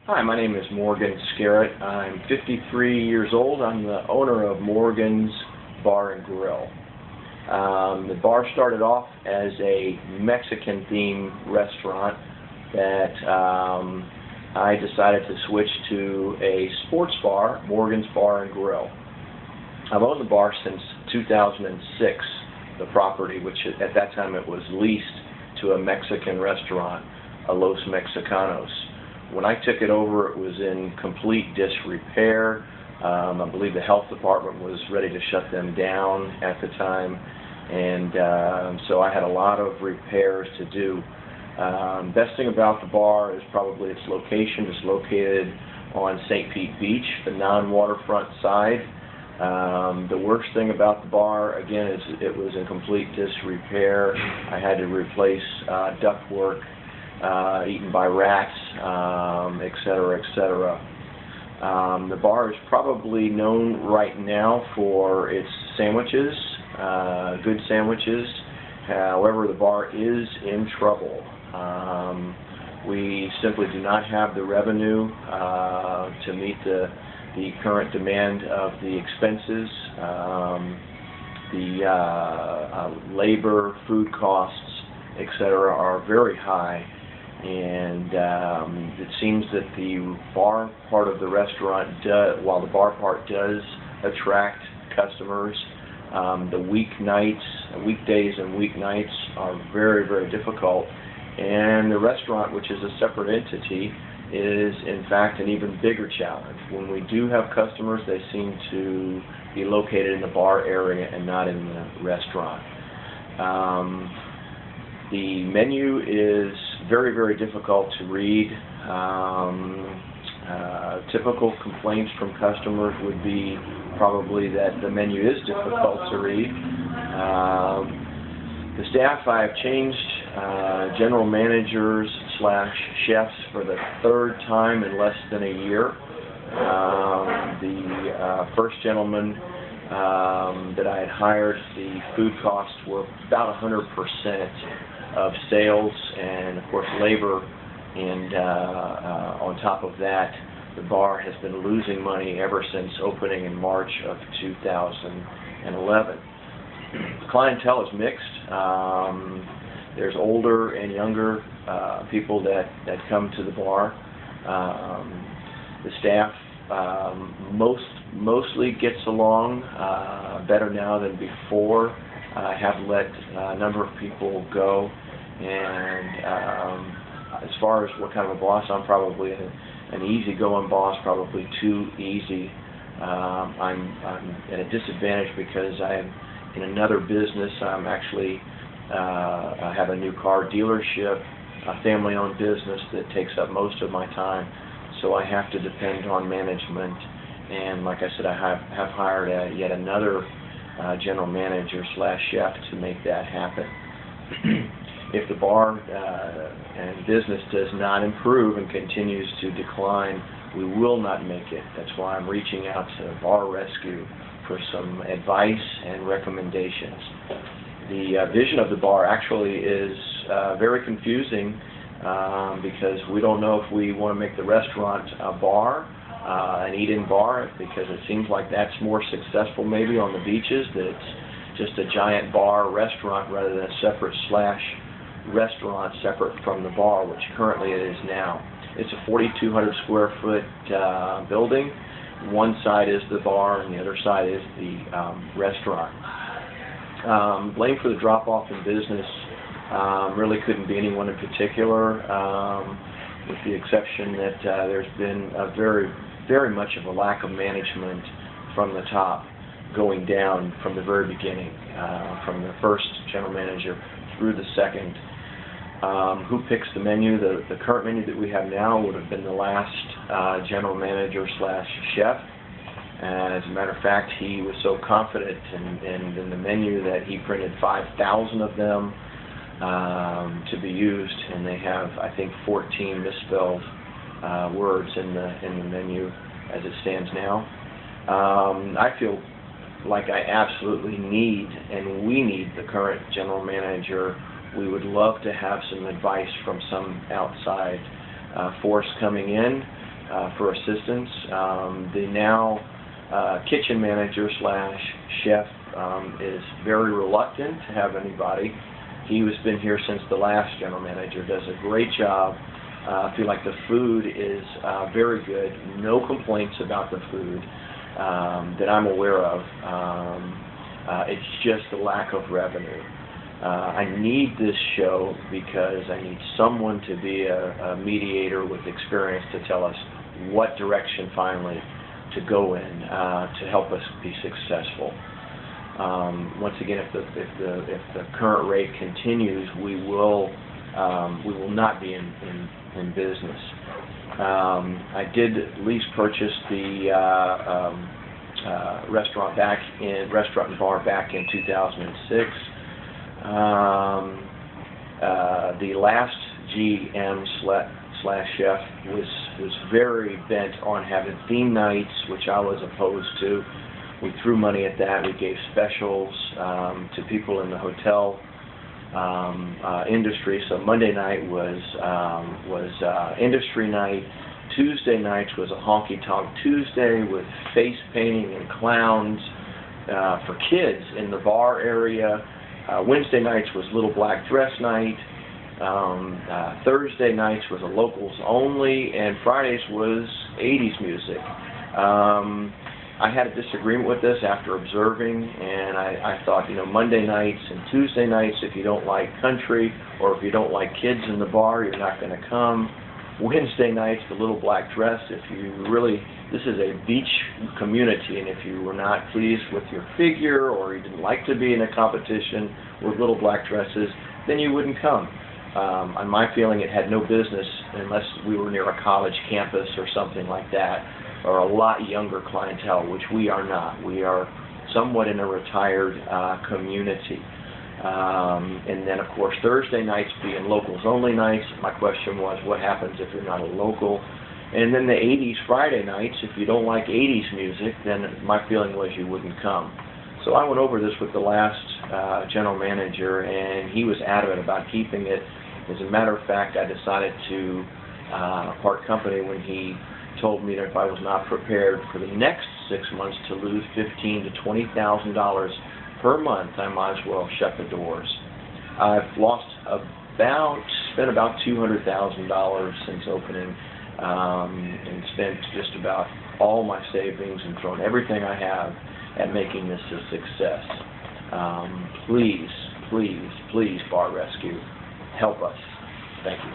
Hi, my name is Morgan Scarrett. I'm 53 years old. I'm the owner of Morgan's Bar and Grill. The bar started off as a Mexican-themed restaurant that I decided to switch to a sports bar, Morgan's Bar and Grill. I've owned the bar since 2006, the property, which at that time it was leased to a Mexican restaurant, a Los Mexicanos. When I took it over, it was in complete disrepair. I believe the health department was ready to shut them down at the time, and so I had a lot of repairs to do. Best thing about the bar is probably its location. It's located on St. Pete Beach, the non-waterfront side. The worst thing about the bar, again, is it was in complete disrepair. I had to replace ductwork, eaten by rats, etc., etc. The bar is probably known right now for its sandwiches, good sandwiches. However, the bar is in trouble. We simply do not have the revenue to meet the current demand of the expenses. The labor, food costs, etc. are very high. And it seems that the bar part of the restaurant, while the bar part does attract customers, the weekdays and weeknights are very, very difficult. And the restaurant, which is a separate entity, is in fact an even bigger challenge. When we do have customers, they seem to be located in the bar area and not in the restaurant. The menu is very, very difficult to read. Typical complaints from customers would be probably that the menu is difficult to read. The staff, I have changed general managers / chefs for the third time in less than a year. The first gentleman that I had hired, the food costs were about 100% of sales, and of course labor, and on top of that, the bar has been losing money ever since opening in March of 2011. The clientele is mixed. There's older and younger people that come to the bar. The staff mostly gets along better now than before. I have let a number of people go, and as far as what kind of a boss, I'm probably an easygoing boss, probably too easy. I'm at a disadvantage because I am in another business. I'm actually I have a new car dealership, a family-owned business that takes up most of my time, so I have to depend on management. And like I said, I have hired yet another general manager / chef to make that happen. If the bar and business does not improve and continues to decline, we will not make it. That's why I'm reaching out to BarRescue for some advice and recommendations. The vision of the bar actually is very confusing because we don't know if we want to make the restaurant a bar, an eat-in bar, because it seems like that's more successful maybe on the beaches, that it's just a giant bar restaurant rather than a separate / restaurant separate from the bar, which currently it is now. It's a 4,200 square foot building. One side is the bar and the other side is the restaurant. Blame for the drop-off in business really couldn't be anyone in particular, with the exception that there's been a very much of a lack of management from the top going down from the very beginning, from the first general manager through the second. Who picks the menu? The current menu that we have now would have been the last general manager / chef. And as a matter of fact, he was so confident in the menu that he printed 5,000 of them to be used, and they have, I think, 14 misspelled words in the menu as it stands now. I feel like I absolutely need, and we need, the current general manager. We would love to have some advice from some outside force coming in for assistance. The now kitchen manager slash chef is very reluctant to have anybody. He has been here since the last general manager, does a great job. I feel like the food is very good. No complaints about the food that I'm aware of. It's just the lack of revenue. I need this show because I need someone to be a mediator with experience to tell us what direction finally to go in to help us be successful. Once again, if the current rate continues, we will not be in business. I did lease purchase the restaurant and bar back in 2006. The last GM slash chef was very bent on having theme nights, which I was opposed to. We threw money at that. We gave specials to people in the hotel industry. So Monday night was industry night. Tuesday nights was a honky tonk Tuesday with face painting and clowns for kids in the bar area. Wednesday nights was little black dress night. Thursday nights was a locals only, and Fridays was 80s music. I had a disagreement with this after observing, and I thought, Monday nights and Tuesday nights, if you don't like country or if you don't like kids in the bar, you're not going to come. Wednesday nights, the little black dress, this is a beach community, and if you were not pleased with your figure or you didn't like to be in a competition with little black dresses, then you wouldn't come. On my feeling, it had no business unless we were near a college campus or something like that, or a lot younger clientele, which we are not. We are somewhat in a retired community. And then, of course, Thursday nights being locals only nights. My question was, what happens if you're not a local? And then the 80s Friday nights, if you don't like 80s music, then my feeling was you wouldn't come. So I went over this with the last general manager, and he was adamant about keeping it. As a matter of fact, I decided to part company when he told me that if I was not prepared for the next 6 months to lose $15,000 to $20,000 per month, I might as well shut the doors. I've spent about $200,000 since opening, and spent just about all my savings and thrown everything I have at making this a success. Please, please, please, BarRescue, help us. Thank you.